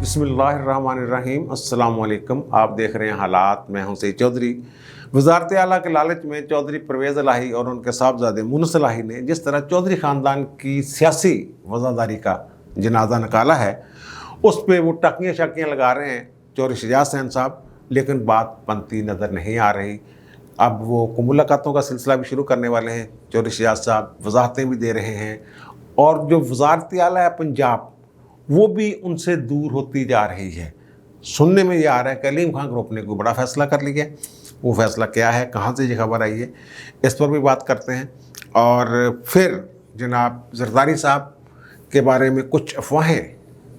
बिस्मिल्लाहिर्रहमानिर्रहीम। अस्सलाम वालेकुम। आप देख रहे हैं हालात। मैं हूं सईद चौधरी। वज़ारत आला के लालच में चौधरी परवेज़ इलाही और उनके साहबजादे मुनस इलाही ने जिस तरह चौधरी ख़ानदान की सियासी वज़ादारी का जनाजा निकाला है, उस पर वो टाकियाँ शाकियाँ लगा रहे हैं चौधरी शजात हुसैन साहब, लेकिन बात बनती नज़र नहीं आ रही। अब वो मुलाकातों का सिलसिला भी शुरू करने वाले हैं। चौधरी शजात साहब वजाहतें भी दे रहे हैं और जो वज़ारत आला है पंजाब, वो भी उनसे दूर होती जा रही है। सुनने में ये आ रहा है कि अलीम खान ग्रुप ने कोई बड़ा फ़ैसला कर लिया। वो फ़ैसला क्या है, कहाँ से ये खबर आई है, इस पर भी बात करते हैं। और फिर जनाब जरदारी साहब के बारे में कुछ अफवाहें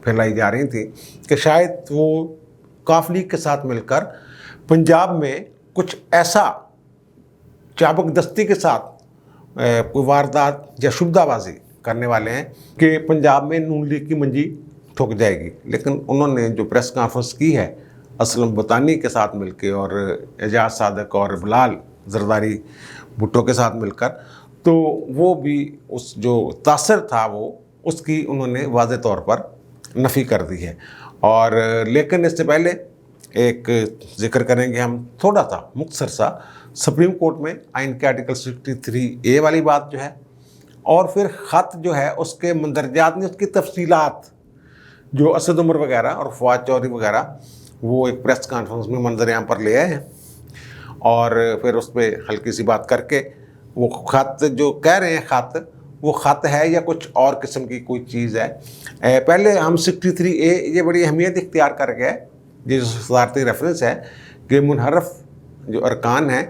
फैलाई जा रही थी कि शायद वो काफ लीग के साथ मिलकर पंजाब में कुछ ऐसा चाबक दस्ती के साथ कोई वारदात या शुबदाबाजी करने वाले हैं कि पंजाब में नून लीग की मंजी ठुक जाएगी। लेकिन उन्होंने जो प्रेस कॉन्फ्रेंस की है असलम बतानी के साथ मिलकर और एजाज सादक और बिलाल जरदारी भुट्टो के साथ मिलकर, तो वो भी उस जो तासर था वो उसकी उन्होंने वाज़े तौर पर नफ़ी कर दी है। और लेकिन इससे पहले एक ज़िक्र करेंगे हम थोड़ा सा मुख्तसर सा सुप्रीम कोर्ट में आइन के आर्टिकल 63A वाली बात जो है, और फिर ख़त जो है उसके मंदरजात ने उसकी तफसीलात जो असद उमर वगैरह और फवाद चौधरी वगैरह वो एक प्रेस कॉन्फ्रेंस में मंजर आम पर ले आए हैं। और फिर उस पर हल्की सी बात करके वो ख़त जो कह रहे हैं ख़त, वो ख़त है या कुछ और किस्म की कोई चीज़ है। पहले हम 63A ये बड़ी अहमियत इख्तियार कर गए, ये जो सदारती रेफरेंस है कि मुनहरफ जो अरकान हैं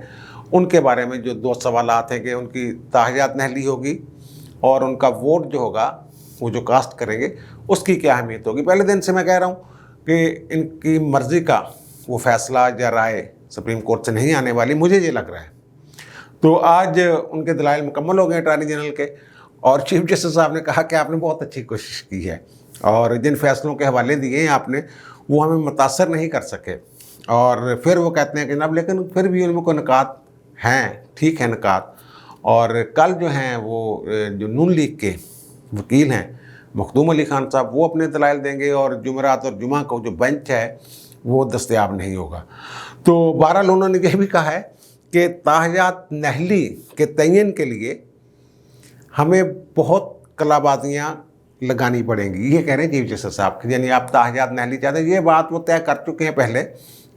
उनके बारे में जो दो सवालात हैं कि उनकी ताहयात नहली होगी और उनका वोट जो होगा वो जो कास्ट करेंगे उसकी क्या अहमियत होगी। पहले दिन से मैं कह रहा हूँ कि इनकी मर्ज़ी का वो फ़ैसला या राय सुप्रीम कोर्ट से नहीं आने वाली, मुझे ये लग रहा है। तो आज उनके दलाइल मुकम्मल हो गए अटॉर्नी जनरल के, और चीफ जस्टिस साहब ने कहा कि आपने बहुत अच्छी कोशिश की है और जिन फैसलों के हवाले दिए हैं आपने वो हमें मुतासर नहीं कर सके। और फिर वो कहते हैं कि जनाब लेकिन फिर भी उनमें कोई निकात हैं, ठीक है निकात। और कल जो हैं वो जो नून लीग के वकील हैं मखदूम अली खान साहब, वो अपने दलाइल देंगे और जुमेरात और जुमा को जो बेंच है वो दस्तयाब नहीं होगा। तो बहरहाल उन्होंने यह भी कहा है कि ताहयात नहली के तयन के लिए हमें बहुत कलाबाजियाँ लगानी पड़ेंगी, ये कह रहे हैं चीफ जस्टिस साहब। यानी आप ताहयात नहली चाहते हैं, ये बात वो तय कर चुके हैं पहले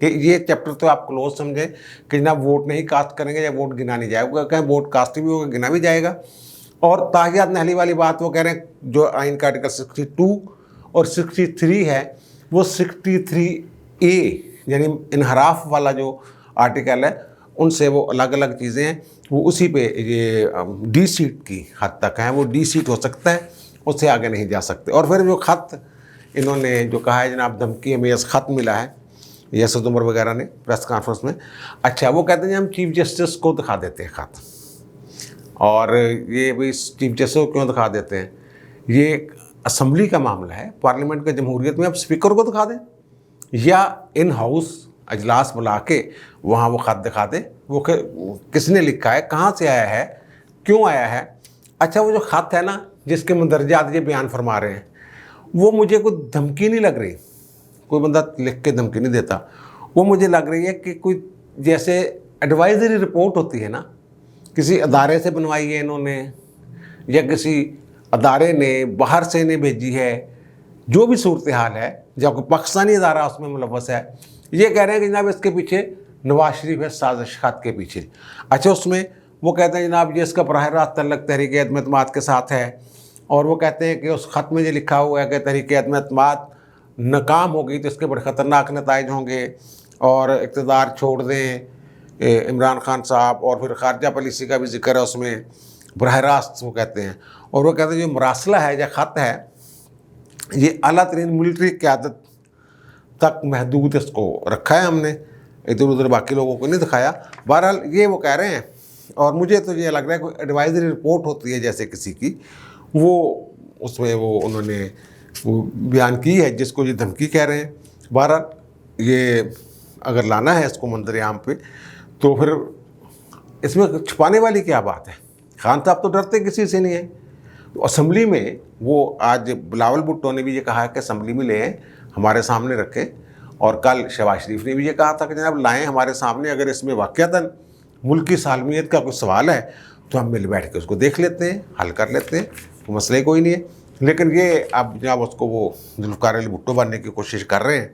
कि ये चैप्टर तो आप क्लोज समझें कि जनाब वोट नहीं कास्ट करेंगे या वोट गिना नहीं जाएगा। कहें वोट कास्ट भी होगा, गिना भी जाएगा। और ताहयात नहली वाली बात वो कह रहे हैं जो आइन का आर्टिकल 62 और 63 है वो 63A यानी इनहराफ वाला जो आर्टिकल है उनसे वो अलग अलग चीज़ें हैं, वो उसी पे ये डी सीट की हद तक हैं, वो डी सीट हो सकता है, उससे आगे नहीं जा सकते। और फिर जो ख़त इन्होंने जो कहा है जनाब धमकी हमें ख़त मिला है ये असद उमर वगैरह ने प्रेस कॉन्फ्रेंस में, अच्छा वो कहते हैं हम चीफ जस्टिस को दिखा देते हैं ख़त। और ये भी चीफ जस्टिस को क्यों दिखा देते हैं, ये असम्बली का मामला है, पार्लियामेंट के जमहूरियत में आप स्पीकर को दिखा दें या इन हाउस अजलास बुला के वहाँ वो ख़त दिखा दें, वो किसने लिखा है, कहाँ से आया है, क्यों आया है। अच्छा वो जो ख़त है ना जिसके मंदरजात ये बयान फरमा रहे हैं, वो मुझे कोई धमकी नहीं लग रही, कोई बंदा लिख के धमकी नहीं देता, वो मुझे लग रही है कि कोई जैसे एडवाइजरी रिपोर्ट होती है ना, किसी अदारे से बनवाई है इन्होंने या किसी अदारे ने बाहर से इन्हें भेजी है, जो भी सूरत हाल है, या कोई पाकिस्तानी अदारा उसमें मुलव्वस है, ये कह रहे हैं कि जनाब इसके पीछे नवाज शरीफ है साजिश ख़त के पीछे। अच्छा उसमें वो कहते हैं जनाब ये इसका बराह रास्त तल्लक तहरीक एतमाद के साथ है, और वो कहते हैं कि उस ख़त में ये लिखा हुआ है कि तहरीक एतमाद नाकाम हो गई तो इसके बड़े ख़तरनाक नताइज होंगे और इक़्तिदार छोड़ दें इमरान खान साहब। और फिर खारजा पॉलिसी का भी जिक्र है उसमें बराह रास्त वो कहते हैं। और वो कहते हैं जो मरासला है या ख़त है ये आला तरीन मिलिट्री क़यादत तक महदूद इसको रखा है हमने, इधर उधर बाकी लोगों को नहीं दिखाया। बहरहाल ये वो कह रहे हैं, और मुझे तो ये लग रहा है कोई एडवाइजरी रिपोर्ट होती है जैसे किसी की, वो उसमें वो उन्होंने वो बयान की है जिसको ये धमकी कह रहे हैं। बहरहाल ये अगर लाना है इसको मंजर आम पे तो फिर इसमें छुपाने वाली क्या बात है। खान साहब तो डरते किसी से नहीं है। तो असम्बली में वो आज बिलावल भुट्टो ने भी ये कहा है कि असम्बली में ले हमारे सामने रखें। और कल शहबाज शरीफ ने भी ये कहा था कि जनाब लाएँ हमारे सामने, अगर इसमें वाक़ईतन मुल्क की सालमियत का कोई सवाल है तो हम मिल बैठ के उसको देख लेते हैं, हल कर लेते हैं, तो मसले कोई नहीं है। लेकिन ये अब जनाब उसको वो जुल्फ़िकार अली भुट्टो बनने की कोशिश कर रहे हैं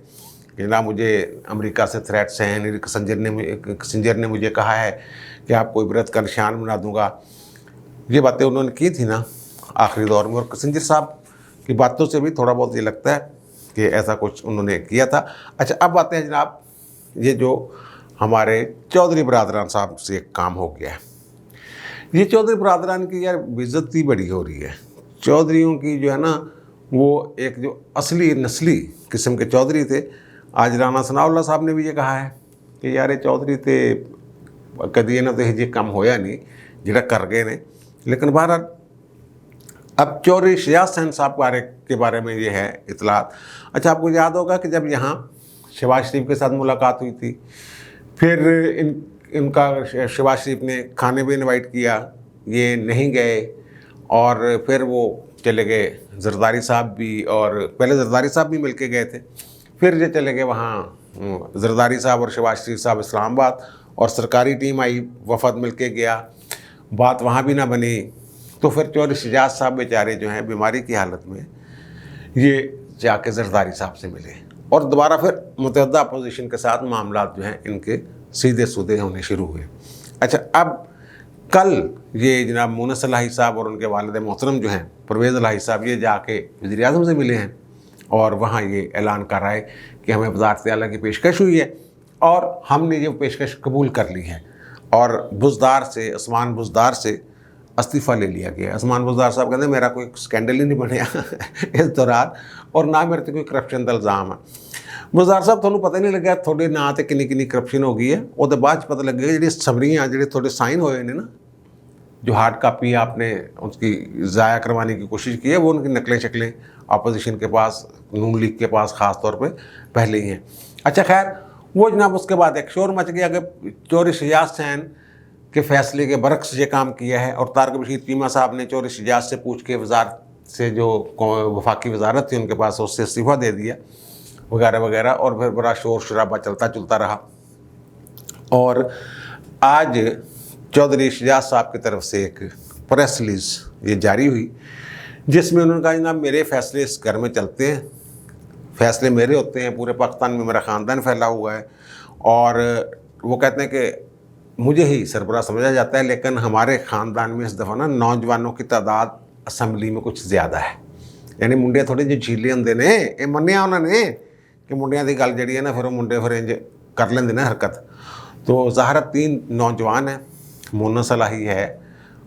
कि जनाब मुझे अमेरिका से थ्रेट्स हैं, किसिंजर ने मुझे कहा है कि आपको इबरत का निशान बना दूंगा। ये बातें उन्होंने की थी ना आखिरी दौर में, और किसिंजर साहब की बातों से भी थोड़ा बहुत ये लगता है कि ऐसा कुछ उन्होंने किया था। अच्छा, अब आते हैं जनाब, ये जो हमारे चौधरी बरादरान साहब से एक काम हो गया है। ये चौधरी बरादरान की यार बेइज्जती बड़ी हो रही है। चौधरीयों की जो है ना, वो एक जो असली नस्ली किस्म के चौधरी थे, आज राणा सनाउल्लाह साहब ने भी ये कहा है कि यार ये चौधरी थे कदी इन्हों तो ये काम होया नहीं जिहड़ा कर गए ने। लेकिन बहरहाल अब चौधरी शहजाद हुसैन साहब के बारे में ये है इतलात। अच्छा, आपको याद होगा कि जब यहाँ शहबाज शरीफ के साथ मुलाकात हुई थी, फिर इनका शहबाज शरीफ ने खाने भी इनवाइट किया, ये नहीं गए, और फिर वो चले गए जरदारी साहब भी, और पहले जरदारी साहब भी मिलके गए थे, फिर ये चले गए वहाँ जरदारी साहब और शहबाज शरीफ साहब इस्लामाबाद, और सरकारी टीम आई, वफद मिलके गया, बात वहाँ भी ना बनी। तो फिर चौधरी शहजाद साहब बेचारे जो हैं बीमारी की हालत में ये जाके जरदारी साहब से मिले, और दोबारा फिर मुतहदा अपोजिशन के साथ मामला जो हैं इनके सीधे सूधे होने शुरू हुए। अच्छा, अब कल ये जनाब मुनस इलाही साहब और उनके वालिद मोहतरम जो हैं परवेज़ इलाही साहब, ये जाके वज़ीर-ए-आज़म से मिले हैं, और वहाँ ये ऐलान कर रहा है कि हमें वज़ारत आला की पेशकश हुई है और हमने ये पेशकश कबूल कर ली है, और बुज़दार से, उस्मान बुज़दार से इस्तीफ़ा ले लिया गया। उस्मान बुज़दार साहब कहते मेरा कोई स्कैंडल ही नहीं बनया इस दौरान, और ना मेरे कोई करप्शन का इल्ज़ाम है। बुज़दार साहब थोड़ा पता नहीं लगा थोड़े ना तो किन्नी करप्शन हो गई है, वो बाद पता लगेगा जी समरियाँ जो थोड़े साइन होए ने ना, जो हार्ड कापी आपने उसकी ज़ाया करवाने की कोशिश की है, वो उनकी नकलें शक्लें अपोजिशन के पास, नून लीग के पास ख़ास तौर पे पहले ही हैं। अच्छा, खैर वो जनाब उसके बाद एक शोर मच गया कि चौधरी शहजाद हुसैन के फ़ैसले के बरक्स ये काम किया है, और तारिक बशीर चीमा साहब ने चौधरी शहजाद से पूछ के वज़ारत से जो वफाकी वज़ारत थी उनके पास, उससे इस्तीफ़ा दे दिया वगैरह वगैरह, और फिर बड़ा शोर शराबा चलता रहा। और आज चौधरी शहजाद साहब की तरफ से एक प्रेस रिलीज़ ये जारी हुई, जिसमें उन्होंने कहा जनाब मेरे फ़ैसले इस घर में चलते हैं, फ़ैसले मेरे होते हैं, पूरे पाकिस्तान में मेरा ख़ानदान फैला हुआ है, और वो कहते हैं कि मुझे ही सरबराह समझा जाता है, लेकिन हमारे ख़ानदान में इस दफ़ा ना नौजवानों की तादाद असम्बली में कुछ ज़्यादा है। यानी मुंडे थोड़े जो झीले होंगे ने, ये मन्निया उन्होंने कि मुंडिया की गल जी है ना, फिर वो मुंडे फिर इंज कर लेंगे ना हरकत। तो ज़ाहिर 3 नौजवान हैं, मुनस इलाही है,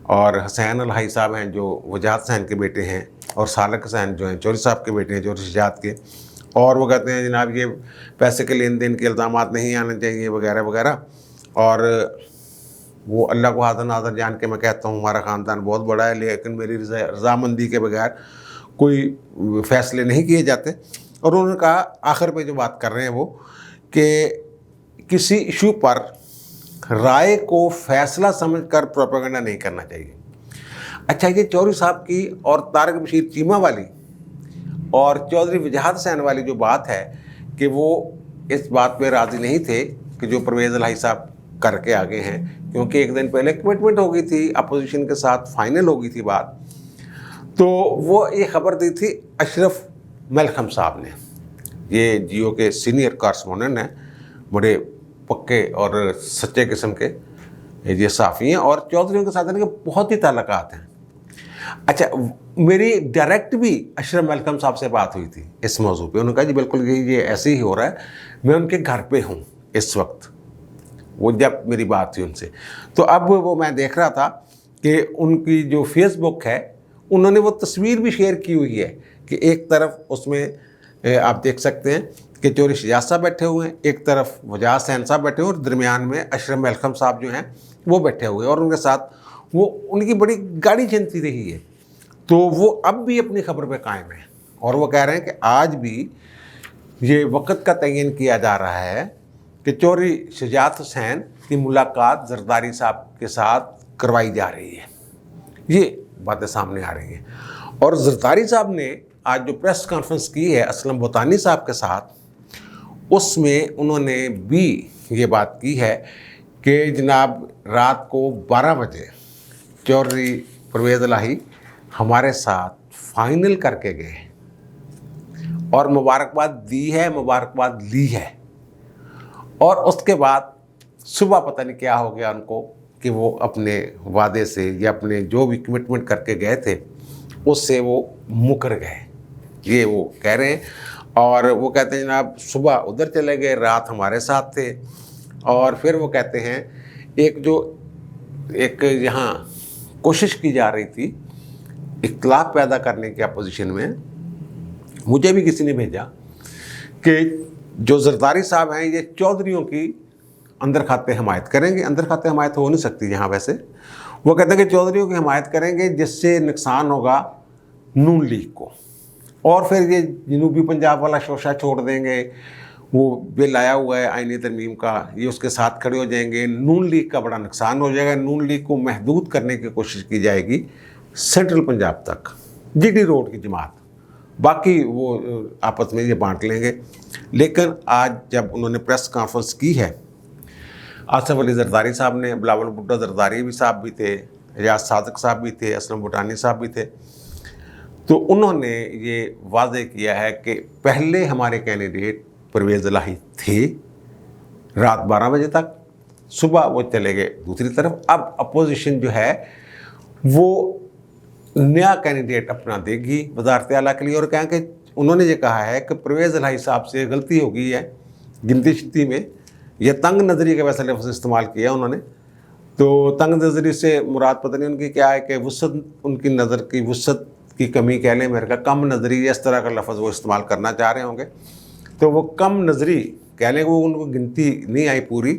और हुसैन इलाही साहब हैं जो वजाहत हुसैन के बेटे हैं, और सालक हुसैन जो हैं चौधरी साहब के बेटे हैं, चौधरी शहजाद के। और वो कहते हैं जनाब ये पैसे के लेन देन के इल्ज़ामात नहीं आने चाहिए वगैरह वगैरह। और वो अल्लाह को हाज़िर नाज़िर जान के मैं कहता हूँ हमारा ख़ानदान बहुत बड़ा है, लेकिन मेरी रज़ामंदी के बगैर कोई फ़ैसले नहीं किए जाते। और उन्होंने कहा आखिर पे जो बात कर रहे हैं वो कि किसी इशू पर राय को फ़ैसला समझकर प्रोपेगेंडा नहीं करना चाहिए। अच्छा, ये चौधरी साहब की और तारिक बशीर चीमा वाली और चौधरी वजाहत हुसैन वाली जो बात है कि वो इस बात पे राज़ी नहीं थे कि जो परवेज़ इलाही साहब करके आगे हैं, क्योंकि एक दिन पहले कमिटमेंट हो गई थी, अपोजिशन के साथ फाइनल हो गई थी बात। तो वो ये खबर दी थी अशरफ मलखम साहब ने, ये जियो के सीनियर कॉरेस्पोंडेंट हैं, बड़े पक्के और सच्चे किस्म के ये सहाफ़ी हैं, और चौधरीयों के साथ इनके बहुत ही ताल्लुकात हैं। अच्छा, मेरी डायरेक्ट भी अशरफ मलखम साहब से बात हुई थी इस मौजू पे। उन्होंने कहा जी बिल्कुल ये ऐसे ही हो रहा है, मैं उनके घर पे हूँ इस वक्त। वो जब मेरी बात हुई उनसे, तो अब वो मैं देख रहा था कि उनकी जो फेसबुक है उन्होंने वो तस्वीर भी शेयर की हुई है कि एक तरफ उसमें आप देख सकते हैं कि चौधरी शहजाद साहब बैठे हुए हैं, एक तरफ वजाहत हुसैन साहब बैठे हुए, और दरमियान में अशरफ मलखम साहब जो हैं वो बैठे हुए, और उनके साथ वो उनकी बड़ी गाड़ी चलती रही है। तो वो अब भी अपनी खबर पे कायम है, और वो कह रहे हैं कि आज भी ये वक्त का तयन किया जा रहा है कि चौधरी शहजाद हुसैन की मुलाकात जरदारी साहब के साथ करवाई जा रही है। ये बातें सामने आ रही हैं, और जरदारी साहब ने آج جو پریس کانفرنس کی ہے اسلم بھوتانی صاحب کے ساتھ، اس میں انہوں نے بھی یہ بات کی ہے کہ جناب رات کو 12 بجے چودھری پرویز الہی ہمارے ساتھ فائنل کر کے گئے اور مبارکباد دی ہے، مبارکباد لی ہے، اور اس کے بعد صبح پتہ نہیں کیا ہو گیا ان کو کہ وہ اپنے وعدے سے یا اپنے جو بھی کمٹمنٹ کر کے گئے تھے اس سے وہ مکر گئے، یہ وہ کہہ رہے ہیں۔ اور وہ کہتے ہیں جناب صبح ادھر چلے گئے، رات ہمارے ساتھ تھے، اور پھر وہ کہتے ہیں ایک یہاں کوشش کی جا رہی تھی اختلاف پیدا کرنے کی اپوزیشن میں، مجھے بھی کسی نے بھیجا کہ جو زرداری صاحب ہیں یہ چودھریوں کی اندر کھاتے حمایت کریں گے۔ اندر کھاتے حمایت ہو نہیں سکتی یہاں ویسے، وہ کہتے ہیں کہ چودھریوں کی حمایت کریں گے جس سے نقصان ہوگا نون لیگ کو، اور پھر یہ جنوبی پنجاب والا شوشہ چھوڑ دیں گے، وہ بل آیا ہوا ہے آئینی ترمیم کا، یہ اس کے ساتھ کھڑے ہو جائیں گے، نون لیگ کا بڑا نقصان ہو جائے گا، نون لیگ کو محدود کرنے کی کوشش کی جائے گی سینٹرل پنجاب تک، جی ڈی روڈ کی جماعت، باقی وہ آپس میں یہ بانٹ لیں گے۔ لیکن آج جب انہوں نے پریس کانفرنس کی ہے، آصف علی زرداری صاحب نے، بلاول بھٹو زرداری بھی صاحب بھی تھے، اعجاز صادق صاحب بھی تھے، اسلم بھوتانی صاحب بھی تھے، تو انہوں نے یہ واضح کیا ہے کہ پہلے ہمارے کینڈیڈیٹ پرویز الہی تھے رات 12 بجے تک، صبح وہ چلے گئے دوسری طرف، اب اپوزیشن جو ہے وہ نیا کینڈیڈیٹ اپنا دے گی وزارت اعلیٰ کے لیے، اور کہیں کہ انہوں نے یہ کہا ہے کہ پرویز الہی صاحب سے غلطی ہو گئی ہے گنتی شنتی میں، یہ تنگ نظری کا ویسا لفظ استعمال کیا انہوں نے، تو تنگ نظری سے مراد پتہ نہیں ان کی کیا ہے، کہ وسعت، ان کی نظر کی وسعت کی کمی کہہ لیں، میرے کا کم نظری، اس طرح کا لفظ وہ استعمال کرنا چاہ رہے ہوں گے، تو وہ کم نظری کہہ لیں، وہ ان کو گنتی نہیں آئی پوری،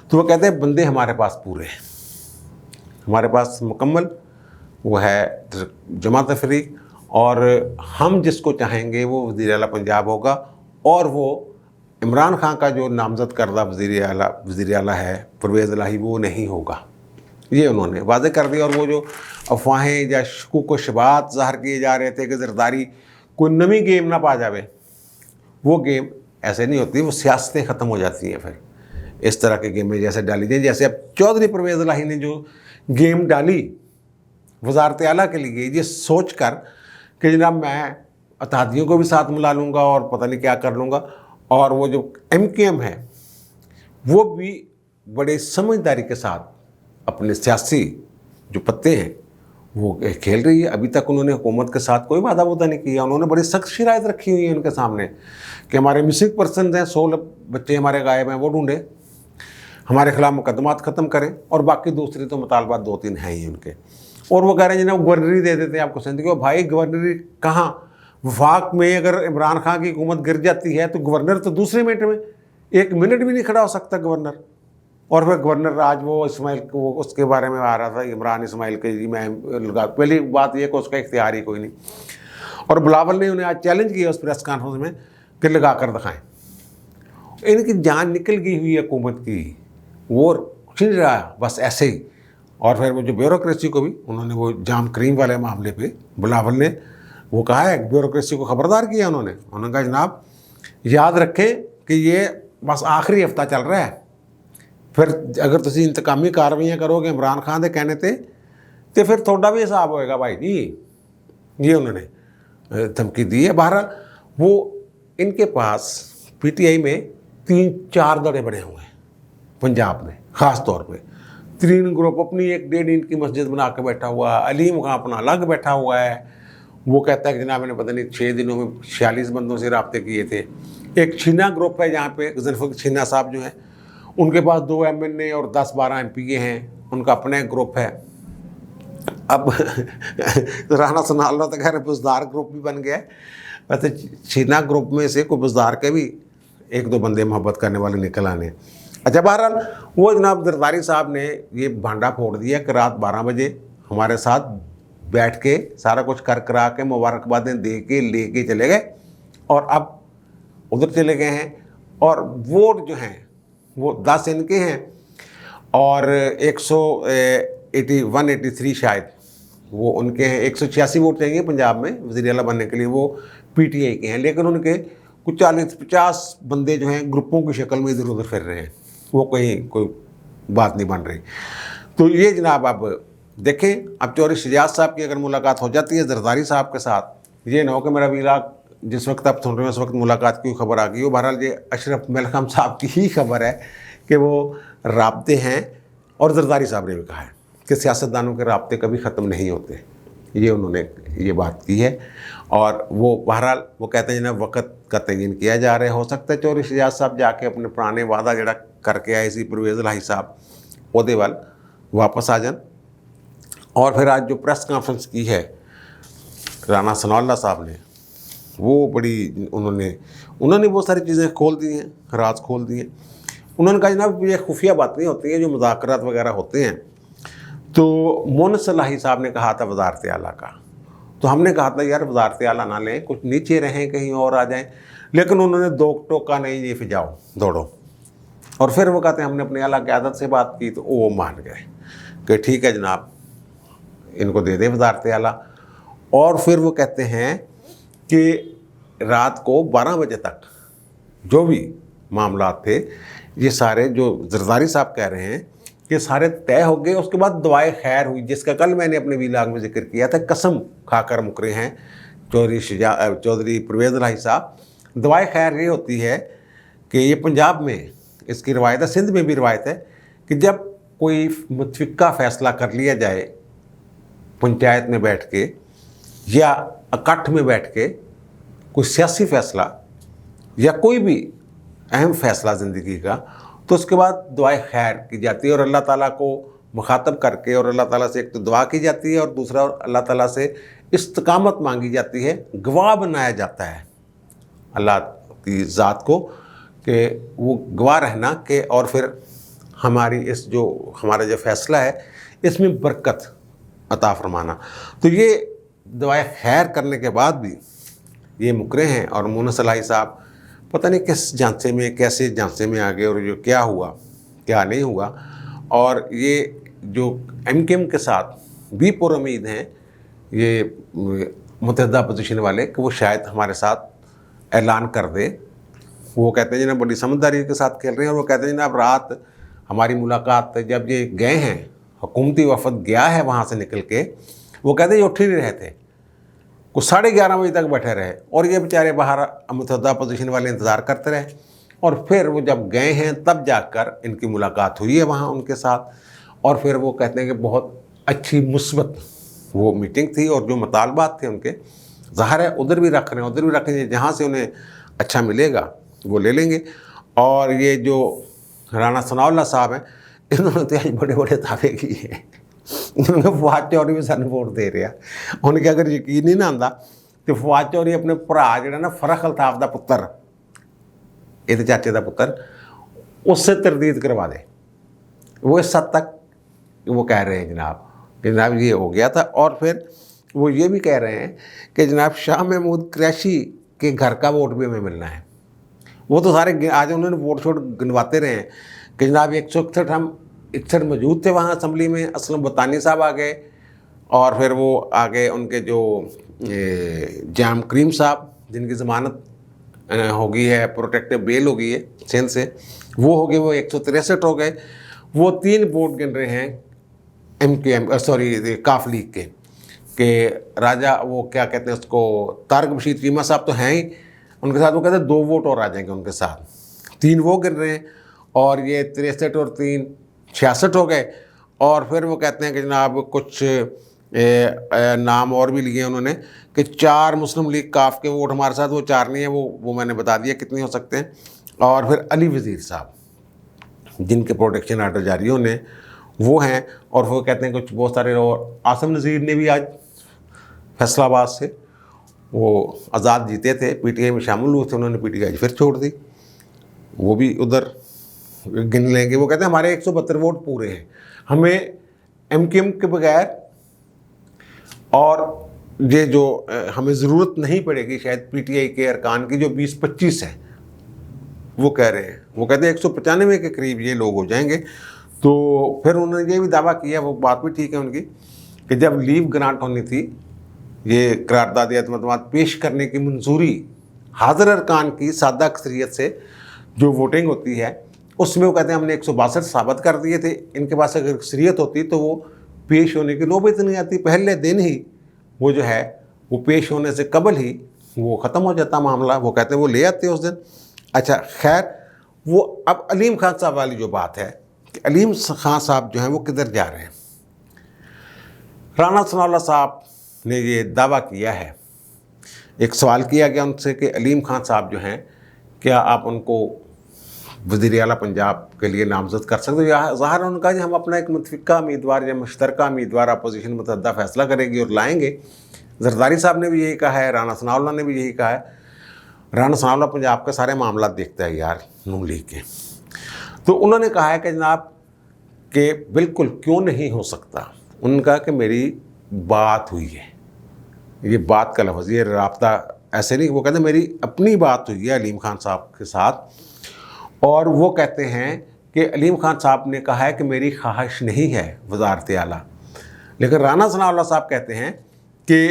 تو وہ کہتے ہیں بندے ہمارے پاس پورے ہیں، ہمارے پاس مکمل وہ ہے جماعت تفریق، اور ہم جس کو چاہیں گے وہ وزیر اعلیٰ پنجاب ہوگا، اور وہ عمران خان کا جو نامزد کردہ وزیر اعلیٰ ہے پرویز الہی وہ نہیں ہوگا، یہ انہوں نے واضح کر دیا۔ اور وہ جو افواہیں یا شکوک و شبہات ظاہر کیے جا رہے تھے کہ زرداری کوئی نمی گیم نہ پا جاوے، وہ گیم ایسے نہیں ہوتی، وہ سیاستیں ختم ہو جاتی ہیں پھر اس طرح کے گیمیں جیسے ڈالی جائیں، جیسے اب چودھری پرویز الہی نے جو گیم ڈالی وزارت اعلیٰ کے لیے، یہ سوچ کر کہ جناب میں اتحادیوں کو بھی ساتھ ملا لوں گا اور پتہ نہیں کیا کر لوں گا، اور وہ جو ایم کیو ایم ہے وہ بھی بڑے سمجھداری کے ساتھ اپنے سیاسی جو پتے ہیں وہ کھیل رہی ہے۔ ابھی تک انہوں نے حکومت کے ساتھ کوئی وعدہ وعدہ نہیں کیا، انہوں نے بڑی سخت شرائط رکھی ہوئی ہیں ان کے سامنے کہ ہمارے مسنگ پرسنز ہیں، 16 بچے ہمارے غائب ہیں، وہ ڈھونڈیں، ہمارے خلاف مقدمات ختم کریں، اور باقی دوسری تو مطالبات 2-3 ہیں ہی ان کے۔ اور وہ کہہ رہے ہیں جناب گورنری دے دیتے ہیں آپ کو سندھ کو، بھائی گورنری کہاں؟ وفاق میں اگر عمران خان کی حکومت گر جاتی ہے تو گورنر تو دوسرے منٹ میں 1 منٹ بھی نہیں کھڑا ہو سکتا گورنر، اور پھر گورنر آج وہ اسماعیل کو اس کے بارے میں آ رہا تھا عمران اسماعیل کے، جی میں لگا، پہلی بات یہ کہ اس کا اختیار ہی کوئی نہیں، اور بلاول نے انہیں آج چیلنج کیا اس پریس کانفرنس میں کہ لگا کر دکھائیں، ان کی جان نکل گئی ہوئی حکومت کی، وہ کچھ نہیں رہا بس ایسے ہی۔ اور پھر وہ جو بیوروکریسی کو بھی انہوں نے وہ جام کریم والے معاملے پہ بلاول نے وہ کہا ہے، بیوروکریسی کو خبردار کیا انہوں نے کہا جناب یاد رکھیں کہ یہ بس آخری ہفتہ چل رہا ہے، پھر اگر تسی انتقامی کاروائیاں کرو گے عمران خان دے کہنے تے تو پھر تھوڑا بھی حساب ہوئے گا بھائی جی، یہ انہوں نے دھمکی دی ہے۔ بہرحال وہ ان کے پاس پی ٹی آئی میں 3-4 دڑے بڑے ہوئے ہیں پنجاب میں، خاص طور پہ 3 گروپ، اپنی 1-1.5 انچ کی مسجد بنا کے بیٹھا ہوا ہے، علیم خان اپنا الگ بیٹھا ہوا ہے، وہ کہتا ہے کہ جناب میں نے پتہ نہیں 6 دنوں میں 46 بندوں سے رابطے کیے تھے۔ ایک چھینا گروپ ہے جہاں پہ ذوالفقار چھینا صاحب جو ہیں ان کے پاس 2 ایم این اے اور 10-12 ایم پی اے ہیں، ان کا اپنا ایک گروپ ہے۔ اب رانا ثناء اللہ تو خیر بزدار گروپ بھی بن گیا ہے، ویسے چھینا گروپ میں سے کوئی بزدار کے بھی 1-2 بندے محبت کرنے والے نکل آنے۔ اچھا بہرحال وہ جناب زرداری صاحب نے یہ بھانڈا پھوڑ دیا کہ رات 12 بجے ہمارے ساتھ بیٹھ کے سارا کچھ کرا کے مبارکبادیں دے کے لے کے چلے گئے، اور اب ادھر چلے گئے ہیں، اور ووٹ جو ہیں وہ 10 ان کے ہیں، اور 183 شاید वो उनके हैं 186 वोट चाहिए पंजाब में वज़ीर आला बनने के लिए, वो पीटीआई के हैं, लेकिन उनके कुछ 40-50 बंदे जो हैं ग्रुपों की शक्ल में इधर उधर फिर रहे हैं, वो कोई बात नहीं बन रही। तो ये जनाब आप देखें, अब चौधरी शजात साहब की अगर मुलाकात हो जाती है जरदारी साहब के साथ, ये ना हो कि मेरा वीलाग जिस वक्त आप सुन रहे हो उस वक्त मुलाकात की खबर आ गई हो। बहरहाल ये अशरफ मलखम साहब की ही खबर है कि वो राब्ते हैं, और जरदारी साहब ने भी कहा है कि सियासतदानों के राब्ते कभी ख़त्म नहीं होते, ये उन्होंने ये बात की है। और वो बहरहाल वो कहते हैं ना वक़्त का तयन किया जा रहा है, हो सकता है चौधरी शजात साहब जाके अपने पुराने वादा जड़ा करके आए सी परवेज़ इलाही साहब ओहदे वाल वापस आ जान। और फिर आज जो प्रेस कॉन्फ्रेंस की है राणा सनाउल्लाह साहब ने, वो बड़ी उन्होंने बहुत सारी चीज़ें खोल दी हैं, राज खोल दिए। उन्होंने कहा जनाब ये खुफिया बातें होती हैं जो मुज़ाकरात वगैरह होते हैं। तो मुनस इलाही साहब ने कहा था वज़ारत आला का, तो हमने कहा था यार वज़ारत आला ना लें, कुछ नीचे रहें, कहीं और आ जाएं, लेकिन उन्होंने दो टोका नहीं, ये फिर जाओ दौड़ो। और फिर वो कहते हैं हमने अपने आला क़यादत से बात की, तो वो मान गए कि ठीक है जनाब इनको दे दें वज़ारत आला। और फिर वो कहते हैं कि रात को 12 बजे तक जो भी मामला थे ये सारे जो जरदारी साहब कह रहे हैं कि सारे तय हो गए। उसके बाद दुआए खैर हुई, जिसका कल मैंने अपने वीलाग में जिक्र किया था, कसम खाकर मुकरे हैं चौधरी परवेज़ इलाही साहब। दुआए खैर ये होती है कि ये पंजाब में इसकी रवायत है, सिंध में भी रवायत है कि जब कोई मुतफ़िका फ़ैसला कर लिया जाए पंचायत में बैठ के या इकट्ठ में बैठ के, कोई सियासी फ़ैसला या कोई भी अहम फ़ैसला ज़िंदगी का, तो उसके बाद दुआए खैर की जाती है और अल्लाह ताला को मुखातब करके, और अल्लाह ताला से एक तो दुआ की जाती है और दूसरा अल्लाह ताला से इस्तकामत मांगी जाती है, गवाह बनाया जाता है अल्लाह की ज़ात को कि वो गवाह रहना के, और फिर हमारा जो फ़ैसला है इसमें बरकत अता फरमाना। तो ये दुआए खैर करने के बाद भी ये मुकरे हैं। और मुनस इलाही साहब पता नहीं किस झांसे में, कैसे झांसे में आ गए, और जो क्या हुआ क्या नहीं हुआ। और ये जो MKM के साथ भी पुरुम्मीद हैं ये मुत्तहिदा अपोजिशन वाले कि वो शायद हमारे साथ ऐलान कर दे। वो कहते हैं जनाब बड़ी समझदारी के साथ खेल रहे हैं, और वो कहते हैं जनाब रात हमारी मुलाकात जब ये गए हैं, हुकूमती वफद गया है वहाँ से निकल के, वो कहते हैं ये उठ ही नहीं रहे थे, कुछ 11:30 बजे तक बैठे रहे, और ये बेचारे बाहर मुत्तहिदा अपोजिशन वाले इंतज़ार करते रहे। और फिर वो जब गए हैं तब जाकर इनकी मुलाकात हुई है वहाँ उनके साथ। और फिर वो कहते हैं कि बहुत अच्छी मुस्बत वो मीटिंग थी, और जो मुतालबात थे उनके ज़ाहिर है उधर भी रख रहे हैं, उधर भी रखेंगे, जहाँ से उन्हें अच्छा मिलेगा वो ले लेंगे। और ये जो राणा सनाउल्लाह साहब हैं, इन्होंने तो आज बड़े बड़े दावे किए हैं। उन्होंने फवाद चौधरी भी सानू वोट दे रहा, उनके अगर यकीन नहीं ना आंदा तो फवाद चौधरी अपने भरा जो ना फरख अल्ताफ का पुत्र, ये चाचे का पुत्र, उससे तरदीद करवा दे। वो इस हद तक वो कह रहे हैं जनाब ये हो गया था। और फिर वो ये भी कह रहे हैं कि जनाब शाह महमूद कुरैशी के घर का वोट भी हमें मिलना है। वो तो सारे आज उन्होंने वोट शोट गिनवाते रहे हैं कि जनाब 161 हम 61 मौजूद थे वहाँ असम्बली में, असलम बतानी साहब आ गए, और फिर वो आ गए उनके जो जाम करीम साहब जिनकी ज़मानत हो गई है, प्रोटेक्टिव बेल हो गई है सिंध से, वो हो गए, वो 163 हो गए। वो 3 वोट गिन रहे हैं काफ लीग के राजा, वो क्या कहते हैं उसको, तारक बशीर चीमा साहब तो हैं ही उनके साथ, वो कहते हैं 2 वोट और आ जाएंगे उनके साथ। 3 वो गिन रहे हैं, और ये 63 और 3 66 हो गए। और फिर वो कहते हैं कि जनाब कुछ नाम और भी लिए उन्होंने कि 4 मुस्लिम लीग काफ के वोट हमारे साथ, वो 4 नहीं है, वो मैंने बता दिया कितने हो सकते हैं। और फिर अली वज़ीर साहब जिनके प्रोटेक्शन आर्डर जारी होने वो हैं। और वो कहते हैं कुछ बहुत सारे, और आसम नज़ीर ने भी आज फैसलाबाद से वो आज़ाद जीते थे, PTI में शामिल हुए थे, उन्होंने PTI फिर छोड़ दी, वो भी उधर गिन लेंगे। वो कहते हैं हमारे 172 वोट पूरे हैं, हमें MKM के बगैर, और ये जो हमें ज़रूरत नहीं पड़ेगी शायद PTI के अरकान की जो 20-25 है, वो कह रहे हैं। वो कहते हैं 195 के करीब ये लोग हो जाएंगे। तो फिर उन्होंने ये भी दावा किया, वो बात भी ठीक है उनकी, کہ जब लीव ग्रांट होनी थी, ये करारदाद एतमाद पेश करने की मंजूरी हाजिर अरकान की सादा अक्सरियत से जो वोटिंग होती है उसमें वो कहते हैं हमने 162 साबित कर दिए थे, इनके पास अगर अक्सरियत होती तो वो पेश होने की नौबत नहीं आती, पहले दिन ही वो जो है वो पेश होने से कबल ही वो ख़त्म हो जाता मामला। वो कहते हैं वो ले आते उस दिन। अच्छा खैर, वो अब अलीम खान साहब वाली जो बात है कि अलीम खान साहब जो हैं वो किधर जा रहे हैं। राना सनाउल्लाह साहब ने ये दावा किया है, एक सवाल किया गया उनसे कि अलीम खान साहब जो हैं क्या आप उनको वज़ीर आला पंजाब के लिए नामज़द कर सकते हो। या ज़ाहिर उनका जी हम अपना एक मुतफ़िका उम्मीदवार या मुश्तरका उम्मीदवार अपोजिशन मुतहद्दा फ़ैसला करेगी और लाएंगे। जरदारी साहब ने भी यही कहा है, राना सनाउल्लाह ने भी यही कहा है। राना सनाउल्लाह पंजाब के सारे मामला देखता है यार नून लीग के, तो उन्होंने कहा है कि जनाब कि बिल्कुल क्यों नहीं हो सकता। उन्होंने कहा कि मेरी बात हुई है, ये बात का लफ्ज़, ये राब्ता ऐसे नहीं, वो कहते हैं मेरी अपनी बात हुई है अलीम खान साहब के साथ, और वो कहते हैं कि अलीम खान साहब ने कहा है कि मेरी ख्वाहिश नहीं है वज़ारत आला। लेकिन राना सनाउल्लाह साहब कहते हैं कि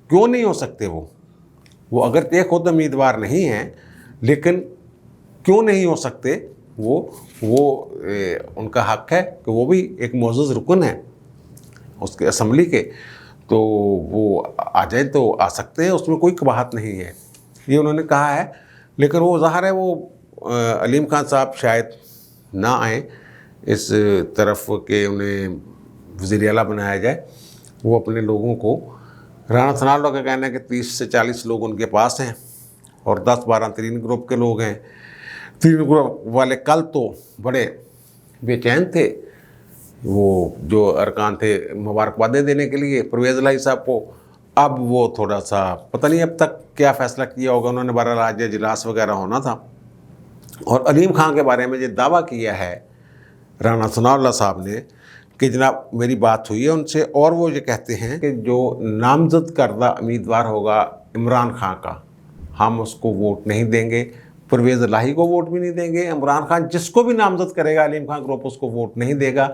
क्यों नहीं हो सकते वो अगर तय खुद उम्मीदवार नहीं हैं, लेकिन क्यों नहीं हो सकते, वो उनका हक़ है कि वो भी एक मुअज़्ज़ज़ रुकन है उसके असम्बली के, तो वो आ जाए तो आ सकते हैं, उसमें कोई कबाहत नहीं है, ये उन्होंने कहा है। लेकिन वो ज़ाहिर है वो अलीम खान साहब शायद ना आए इस तरफ के उन्हें वज़ीर आला बनाया जाए। वो अपने लोगों को, राना सनाउल्लाह का कहना है कि 30 से 40 लोग उनके पास हैं और 10-12 तीन ग्रुप के लोग हैं। तीन ग्रुप वाले कल तो बड़े बेचैन थे, वो जो अरकान थे मुबारकबादें देने के लिए परवेज़ इलाही साहब को, अब वो थोड़ा सा पता नहीं अब तक क्या फ़ैसला किया होगा उन्होंने, बहरहाल आज इजलास वगैरह होना था। और अलीम खान के बारे में ये दावा किया है राना सनाउल्लाह साहब ने कि जनाब मेरी बात हुई है उनसे, और वो ये कहते हैं कि जो नामज़द करदा उम्मीदवार होगा इमरान खान का, हम उसको वोट नहीं देंगे, परवेज़ इलाही को वोट भी नहीं देंगे, इमरान खान जिसको भी नामज़द करेगा अलीम खान ग्रुप उसको वोट नहीं देगा।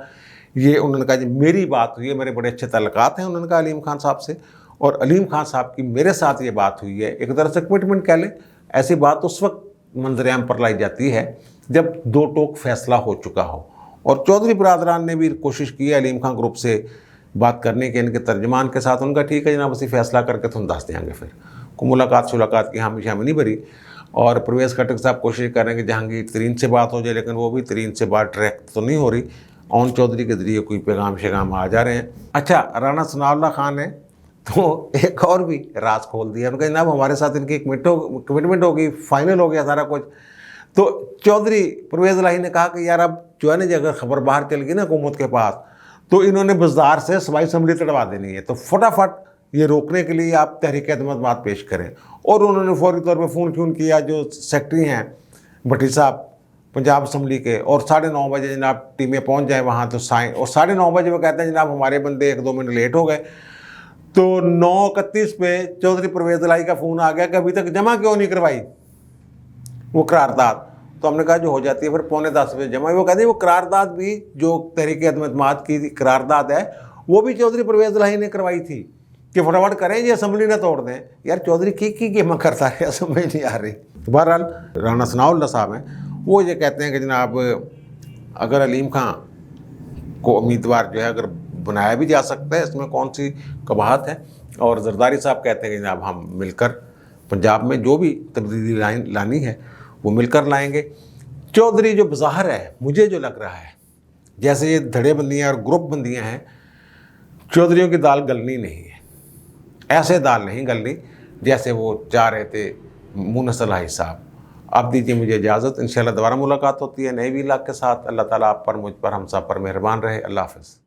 ये उन्होंने कहा जी मेरी बात हुई है, मेरे बड़े अच्छे तल्लुकात हैं उन्होंने कहा अलीम खान साहब से, और अलीम खान साहब की मेरे साथ ये बात हुई है। एक तरह से कमिटमेंट कह लें, ऐसी बात उस वक्त मंजर-ए-आम पर लाई जाती है जब दो टोक फैसला हो चुका हो। और चौधरी बरादरान ने भी कोशिश की है अलीम खान ग्रुप से बात करने के, इनके तर्जमान के साथ। उनका ठीक है जनाब उसी फैसला करके तुम दस देंगे, फिर को मुलाकात शुलाकात की हामी शामी नहीं भरी। और परवेज़ खटक साहब कोशिश कर रहे हैं कि जहांगीर तरीन से बात हो जाए, लेकिन वो भी तरीन से बात डायरेक्ट तो नहीं हो रही, ओन चौधरी के ज़रिए कोई पैगाम शेगाम आ जा रहे हैं। अच्छा, राना सनाउल्लाह खान ने तो एक और भी राज खोल दिया, उनका जनाब हमारे साथ इनकी कमिटमेंट हो गई, फाइनल हो गया सारा कुछ। तो चौधरी परवेज़ इलाही ने कहा कि यार अब जो है ना, अगर खबर बाहर चल गई ना हुकूमत के पास, तो इन्होंने बाजार से सवाई असम्बली तड़वा देनी है, तो फटाफट ये रोकने के लिए आप तहरीक एतमाद पेश करें। और उन्होंने फौरी तौर पर फ़ोन किया जो सेक्रेटरी हैं भट्टी साहब पंजाब असम्बली के, और 9:30 बजे जनाब टीमें पहुँच जाएँ वहाँ, तो साइन, और 9:30 बजे वो कहते हैं जनाब हमारे बंदे 1-2 मिनट लेट हो गए। तो 9:31 पे चौधरी परवेज़ इलाही का फ़ोन आ गया कि अभी तक जमा क्यों नहीं करवाई वो करारदाद। तो हमने कहा जो हो जाती है फिर 9:45 बजे जमा। वो कहते हैं वो करारदाद भी जो तहरीक एतमाद की करारदाद है वो भी चौधरी परवेज़ इलाही ने करवाई थी कि फटाफट करें ये असम्बली ना तोड़ दें। यार चौधरी की गेम करता है, समझ नहीं आ रही। तो बहरहाल राना सनाउल्लाह साहब हैं, वो ये कहते हैं कि जनाब अगर अलीम खान को उम्मीदवार जो है अगर बनाया भी जा सकता है, इसमें कौन सी कबाहत है। और जरदारी साहब कहते हैं कि जनाब हम मिलकर पंजाब में जो भी तब्दीली लानी है वो मिलकर लाएंगे। चौधरी जो बज़ाहिर है, मुझे जो लग रहा है जैसे ये धड़े बंदियाँ और ग्रुप बंदियाँ हैं, चौधरीयों की दाल गलनी नहीं है, ऐसे दाल नहीं गलनी जैसे वो चाह रहे थे मुनस्सर इलाही साहब। अब दीजिए मुझे इजाज़त, इंशाअल्लाह दोबारा मुलाकात होती है नए वीलाग के साथ। अल्लाह ताला आप पर, मुझ पर, हम सब पर मेहरबान रहे। अल्लाह हाफ़िज़।